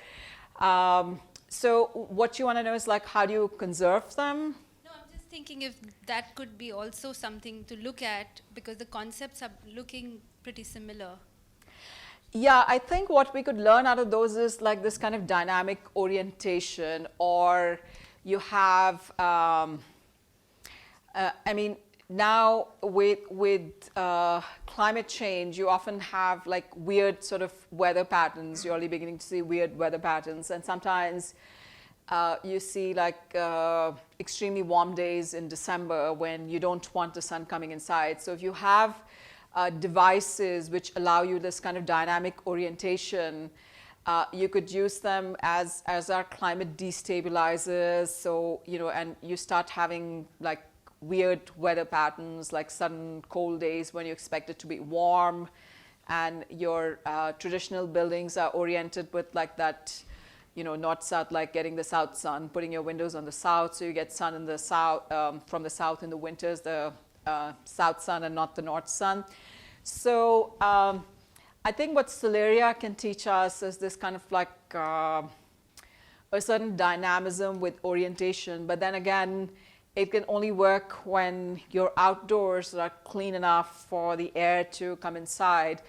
so what you want to know is like, how do you conserve them? No, I'm just thinking if that could be also something to look at, because the concepts are looking pretty similar. Yeah, I think what we could learn out of those is like this kind of dynamic orientation, or you have, I mean, now with climate change, you often have like weird sort of weather patterns. You're already beginning to see weird weather patterns, and sometimes you see like extremely warm days in December when you don't want the sun coming inside. So if you have devices which allow you this kind of dynamic orientation, you could use them as our climate destabilizers. So, you know, and you start having like weird weather patterns, like sudden cold days when you expect it to be warm, and your traditional buildings are oriented with like that, you know, north-south, like getting the south sun, putting your windows on the south, so you get sun in the south, from the south in the winters, the south sun and not the north sun. So I think what Celeria can teach us is this kind of like a certain dynamism with orientation, but then again, it can only work when your outdoors are clean enough for the air to come inside.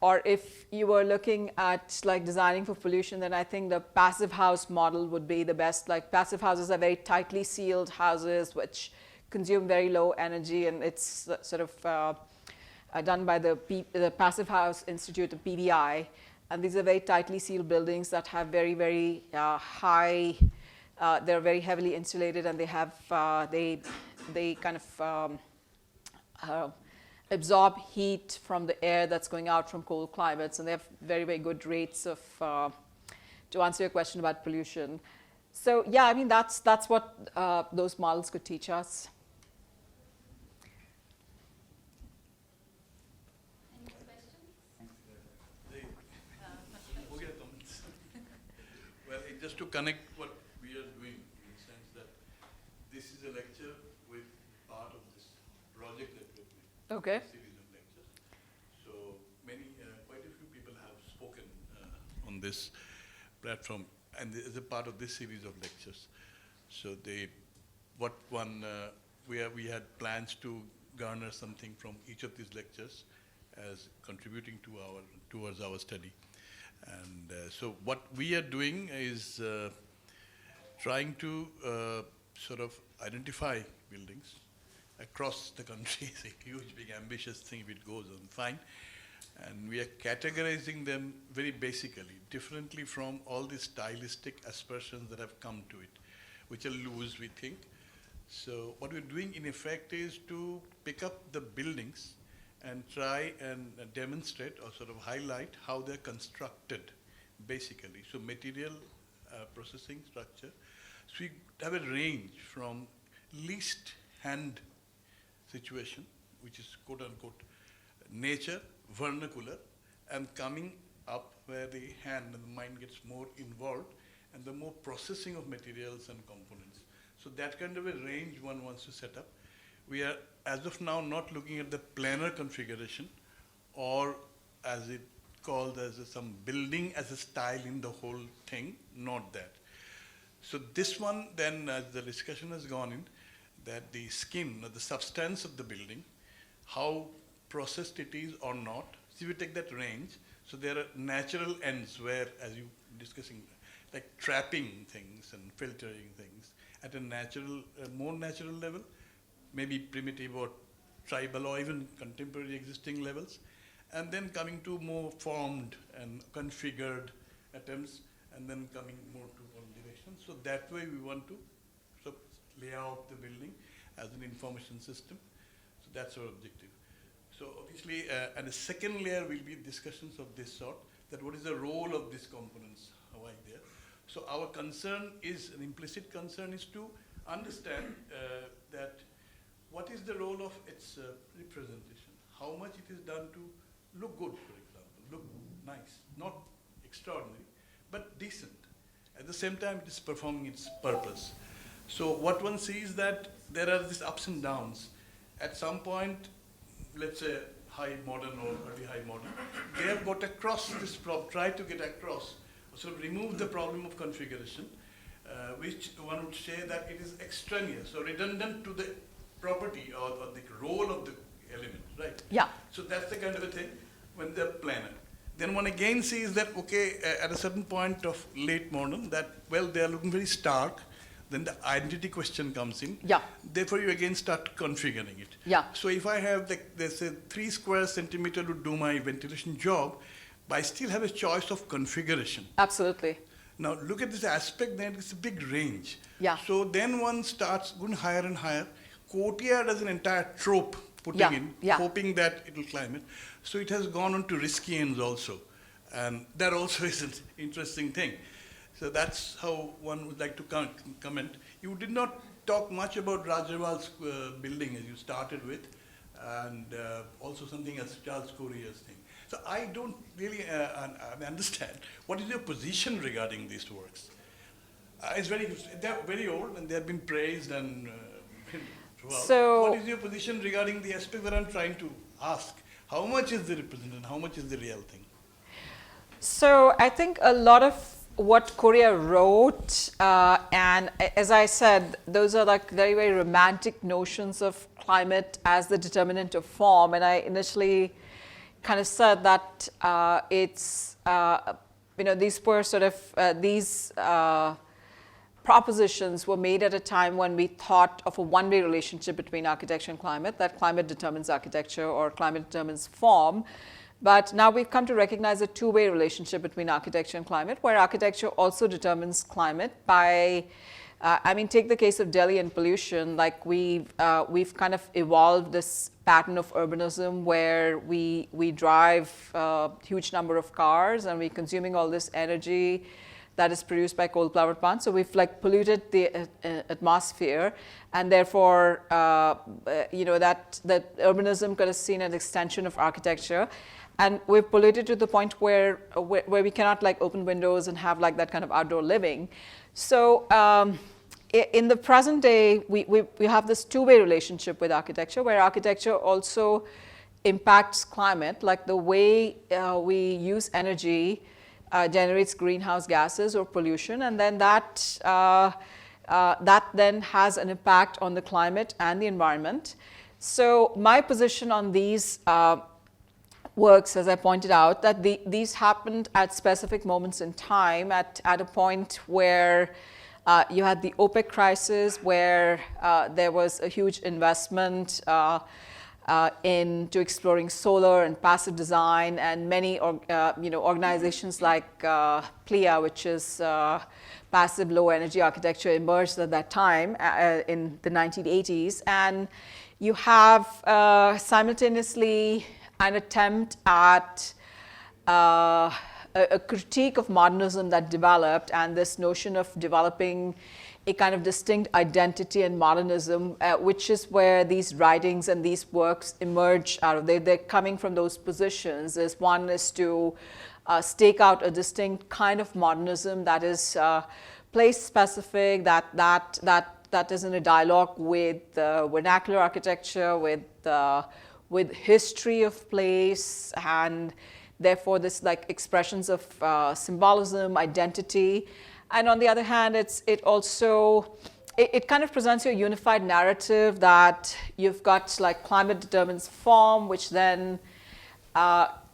Or if you were looking at like designing for pollution, then I think the passive house model would be the best. Like passive houses are very tightly sealed houses which consume very low energy, and it's sort of done by the Passive House Institute, the PBI. And these are very tightly sealed buildings that have very, very high, they're very heavily insulated, and they have, they kind of absorb heat from the air that's going out from cold climates, and they have very, very good rates of, to answer your question about pollution. So yeah, I mean, that's what those models could teach us. Any questions? Okay, comments. Well, just to connect what we are doing, in the sense that this is a lecture with part of this project that we're doing. Okay. Series of lectures. So many, quite a few people have spoken on this platform, and as a part of this series of lectures. So we had plans to garner something from each of these lectures as contributing to towards our study. And so what we are doing is trying to sort of identify buildings across the country. It's a huge, big, ambitious thing if it goes on, fine. And we are categorizing them very basically, differently from all the stylistic aspersions that have come to it, which are loose, we think. So what we're doing, in effect, is to pick up the buildings and try and demonstrate or sort of highlight how they're constructed, basically. So material processing structure. So we have a range from least hand situation, which is quote unquote nature, vernacular, and coming up where the hand and the mind gets more involved, and the more processing of materials and components. So that kind of a range one wants to set up. We are, as of now, not looking at the planar configuration, or as it called as some building as a style in the whole thing, not that. So this one then, as the discussion has gone in, that the skin or the substance of the building, how processed it is or not. So we take that range. So there are natural ends where, as you discussing, like trapping things and filtering things at a natural, more natural level, maybe primitive or tribal or even contemporary existing levels, and then coming to more formed and configured attempts, and then coming more to one direction. So that way we want to sort of lay out the building as an information system. So that's our objective. So obviously, and the second layer will be discussions of this sort, that what is the role of these components, how are there. So our concern is, an implicit concern is to understand that what is the role of its representation, how much it is done to look good, for example, look nice, not extraordinary, but decent. At the same time, it is performing its purpose. So what one sees that there are these ups and downs. At some point, let's say high modern or early high modern, they have got across this problem, tried to get across, sort of remove the problem of configuration, which one would say that it is extraneous or redundant to the property or the role of the element, right? Yeah. So that's the kind of a thing when they're planar. Then one again sees that, okay, at a certain point of late modern, that, well, they are looking very stark, then the identity question comes in. Yeah. Therefore, you again start configuring it. Yeah. So if I have, let's say, 3 square centimeter to do my ventilation job, but I still have a choice of configuration. Absolutely. Now, look at this aspect, then it's a big range. Yeah. So then one starts going higher and higher. Courtier does an entire trope putting in, hoping that it will climb it. So it has gone on to risky ends also. And that also is an interesting thing. So that's how one would like to comment. You did not talk much about Raj Rewal's building as you started with, and also something as Charles Correa's thing. So I don't really understand. What is your position regarding these works? They're very old and they have been praised and throughout. So, what is your position regarding the aspect that I'm trying to ask? How much is the representative and how much is the real thing? So I think a lot of what Correa wrote, and as I said, those are like very, very romantic notions of climate as the determinant of form. And I initially kind of said that it's, these were sort of, these propositions were made at a time when we thought of a one-way relationship between architecture and climate, that climate determines architecture or climate determines form. But now we've come to recognize a two-way relationship between architecture and climate, where architecture also determines climate by, take the case of Delhi and pollution. Like we've kind of evolved this pattern of urbanism where we drive a huge number of cars and we're consuming all this energy that is produced by coal-powered plants. So we've like polluted the atmosphere, and therefore, that urbanism could have seen an extension of architecture. And we've polluted to the point where we cannot like open windows and have like that kind of outdoor living. So in the present day, we have this two-way relationship with architecture, where architecture also impacts climate, like the way we use energy generates greenhouse gases or pollution, and then that then has an impact on the climate and the environment. So my position on these works, as I pointed out, that these happened at specific moments in time, at a point where you had the OPEC crisis, where there was a huge investment into exploring solar and passive design, and many organizations like PLIA, which is passive low energy architecture, emerged at that time in the 1980s. And you have simultaneously an attempt at a critique of modernism that developed, and this notion of developing a kind of distinct identity in modernism, which is where these writings and these works emerge out of. They're coming from those positions. One is to stake out a distinct kind of modernism that is place-specific, that is in a dialogue with vernacular architecture, with history of place, and therefore this like expressions of symbolism, identity. And on the other hand, it also kind of presents you a unified narrative that you've got like climate determines form, which then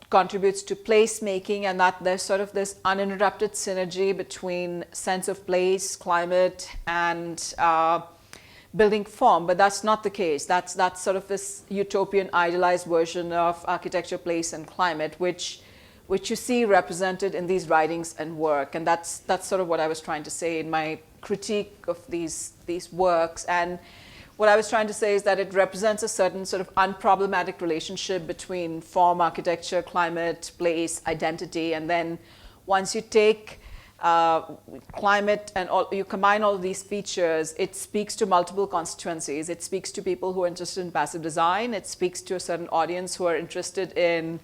contributes to placemaking, and that there's sort of this uninterrupted synergy between sense of place, climate, and building form. But that's not the case. That's sort of this utopian idealized version of architecture, place, and climate, which you see represented in these writings and work. And that's sort of what I was trying to say in my critique of these works. And what I was trying to say is that it represents a certain sort of unproblematic relationship between form, architecture, climate, place, identity. And then once you take climate and you combine all of these features, it speaks to multiple constituencies. It speaks to people who are interested in passive design. It speaks to a certain audience who are interested in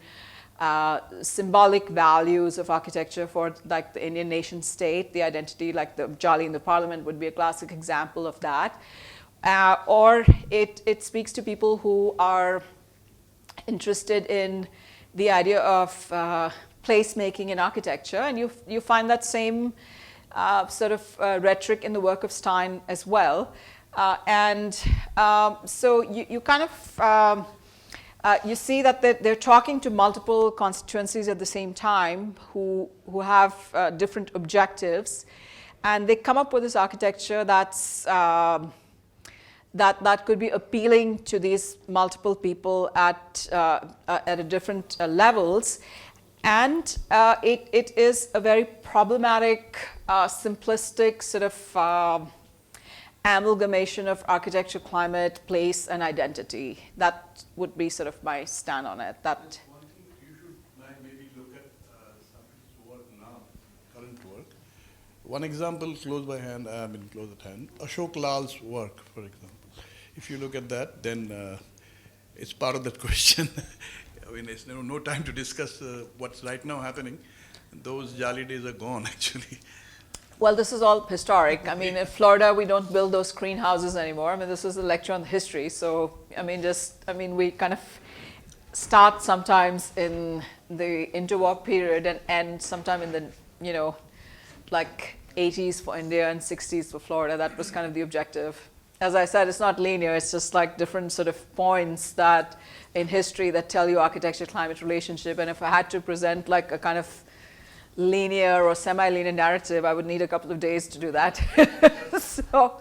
symbolic values of architecture for like the Indian nation state, the identity, like the Jali in the parliament would be a classic example of that. Or it speaks to people who are interested in the idea of placemaking in architecture, and you find that same sort of rhetoric in the work of Stein as well. So you kind of, you see that they're talking to multiple constituencies at the same time who have different objectives, and they come up with this architecture that's that could be appealing to these multiple people at a different levels, and it is a very problematic, simplistic sort of amalgamation of architecture, climate, place, and identity. That would be sort of my stand on it. That one thing you should maybe look at somebody's work now, current work. One example close by hand, close at hand, Ashok Lal's work, for example. If you look at that, then it's part of that question. I mean, there's no time to discuss what's right now happening. Those Jali days are gone, actually. well, this is all historic. I mean, in Florida, we don't build those screen houses anymore. I mean, this is a lecture on history. So, we kind of start sometimes in the interwar period and end sometime in the, like 80s for India and 60s for Florida. That was kind of the objective. As I said, it's not linear. It's just like different sort of points that in history that tell you architecture-climate relationship. And if I had to present like a kind of linear or semi-linear narrative, I would need a couple of days to do that. So,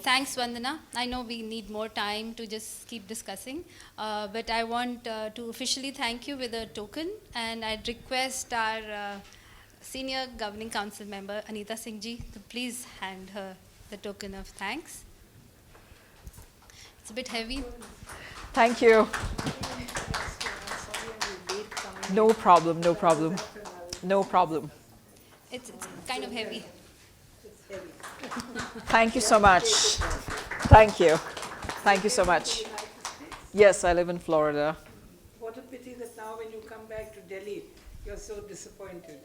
thanks, Vandana. I know we need more time to just keep discussing, but I want to officially thank you with a token, and I'd request our Senior Governing Council member, Anita Singh ji, to please hand her the token of thanks. It's a bit heavy. Thank you. No problem, no problem. No problem. It's kind of heavy. Thank you so much. Thank you. Thank you so much. Yes, I live in Florida. What a pity that now when you come back to Delhi, you're so disappointed.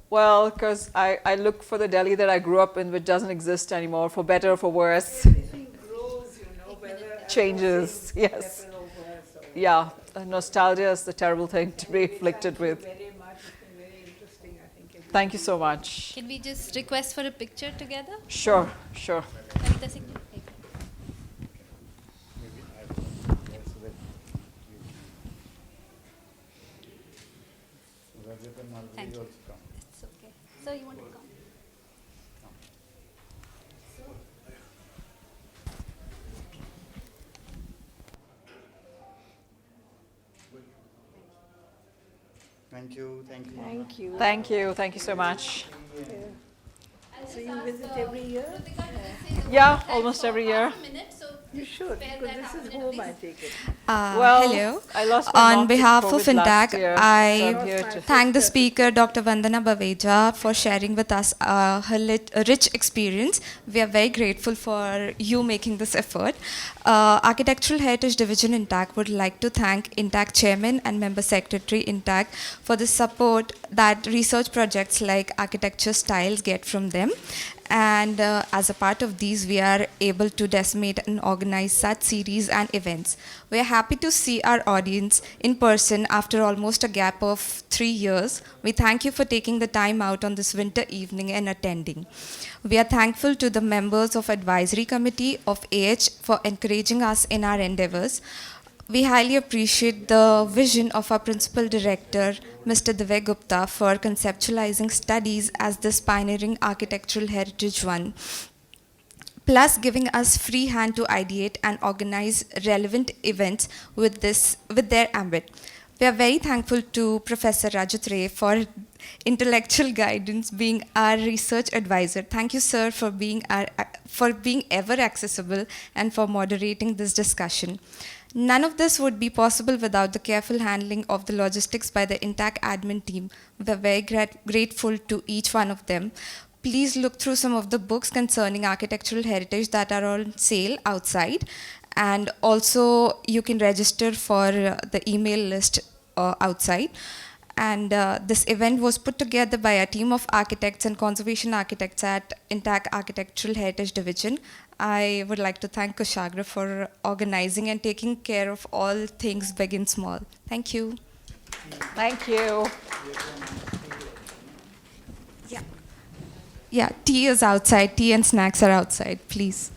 Well, because I look for the Delhi that I grew up in, which doesn't exist anymore, for better or for worse. Everything grows, whether Changes, yes. better or worse. Yeah, nostalgia is the terrible thing to be afflicted with. Thank you very much. It's been very interesting, I think. Thank you so much. Can we just request for a picture together? Sure, sure. Anita Singh ji. Thank you. It's okay. So you want to come? Thank you, thank you. Thank you. Thank you. Thank you so much. So you visit every year? Yeah, almost every year. You should, because this is home, I take it. Well, Hello. I lost my mom On to behalf of COVID last INTACH, year, so I I'm here to thank the speaker, Dr. Vandana Baweja, for sharing with us her rich experience. We are very grateful for you making this effort. Architectural Heritage Division INTACH would like to thank INTACH Chairman and Member Secretary INTACH for the support that research projects like architecture styles get from them. And as a part of these, we are able to disseminate and organize such series and events. We are happy to see our audience in person after almost a gap of 3 years. We thank you for taking the time out on this winter evening and attending. We are thankful to the members of Advisory Committee of AH for encouraging us in our endeavors. We highly appreciate the vision of our Principal Director, Mr. Divya Gupta, for conceptualizing studies as this pioneering architectural heritage one, plus giving us free hand to ideate and organize relevant events with their ambit. We are very thankful to Professor Rajat Ray for intellectual guidance, being our research advisor. Thank you, sir, for being ever accessible and for moderating this discussion. None of this would be possible without the careful handling of the logistics by the INTACH admin team. We are very grateful to each one of them. Please look through some of the books concerning architectural heritage that are on sale outside. And also, you can register for the email list outside. And this event was put together by a team of architects and conservation architects at INTACH Architectural Heritage Division. I would like to thank Kushagra for organizing and taking care of all things big and small. Thank you. Thank you. Yeah, tea is outside. Tea and snacks are outside, please.